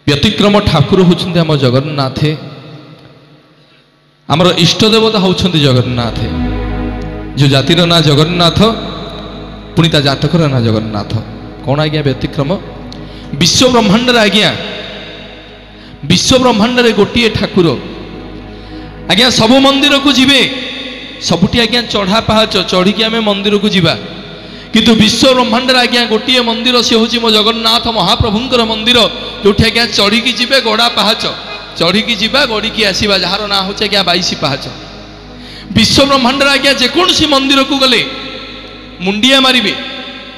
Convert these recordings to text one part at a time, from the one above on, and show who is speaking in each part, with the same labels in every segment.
Speaker 1: व्यतिक्रम ठाकुर होउछन्ते हम जगन्नाथ आमर इष्ट देवता होउछन्ते जगन्नाथ जो जातिर ना जगन्नाथ पुणी ता जातकर ना जगन्नाथ कौन आज्ञा व्यतिक्रम विश्व ब्रह्मांड आज्ञा विश्व ब्रह्मांड गोटे ठाकुर आज्ञा सब मंदिर को जीवे सबुटी आज्ञा चढ़ा पाहाच चढ़ी आम मंदिर को जीवा किंतु विश्व ब्रह्मांड आज्ञा गोटे मंदिर सी हूँ मो जगन्नाथ महाप्रभुंकर मंदिर जो आज्ञा चढ़ी जीवे गड़ा पाहाच चढ़ी जीवा गड़ी आसवा जार ना हूँ आज्ञा 22 पाहाच विश्व ब्रह्मांड आज्ञा जेकोसी मंदिर को गले मुंडिया मारे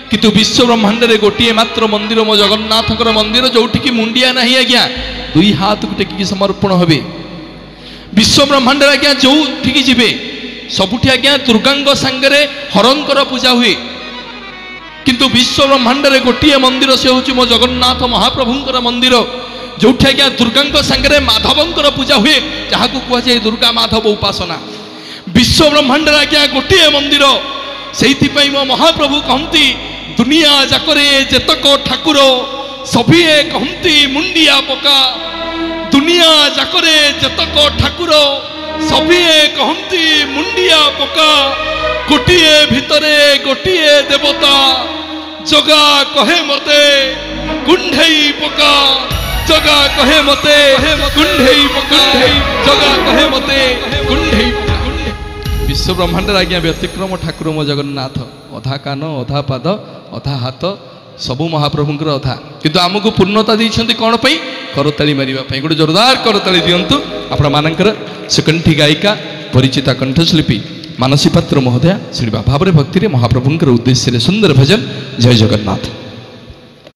Speaker 1: किंतु विश्व ब्रह्मांड गोटे मात्र मंदिर मो जगन्नाथ मंदिर जोटि मुंडिया नहीं आज्ञा 2 हाथ को टेकिकी समर्पण हे विश्व ब्रह्मांड आज्ञा जो जीवे सबुठी आज्ञा दुर्गांग सांगरे हरंकर पूजा हुए किंतु विश्व ब्रह्मांड गोटे मंदिर से हूँ मो जगन्नाथ महाप्रभुंकर मंदिर जो आज्ञा दुर्गांग सांगरे माधवंकर पूजा हुए जहाँ को कहुए दुर्गा माधव उपासना विश्व ब्रह्मांड आज्ञा गोटे मंदिर से मो महाप्रभु कहती दुनिया जाकरे जेतक ठाकुर सभी कहती मुंडिया पका दुनिया जाकरे जेतक ठाकुर सभी कहती मुंडिया पका गोटिए भितरे गोटिए देवता जगा कहे मते कुंढई पका जगा कहे मते कुंढई पका जगा कहे मते कुंढई विश्व ब्रह्मांड आज्ञा व्यतिक्रम ठाकुर मो जगन्नाथ अधा कान अधा पाद अधा हाथ सबू महाप्रभुंकर अधा किंतु आमको पूर्णता देइछन्ति कोन पई करताली मारिबा पई गोटे जोरदार करताली दियंतु आपण मानकर सुकंठी गायिका परिचिता कंठशिल्पी मानसी पात्र महोदया श्री भाव भक्ति महाप्रभुंकर उद्देश्य सुंदर भजन जय जगन्नाथ।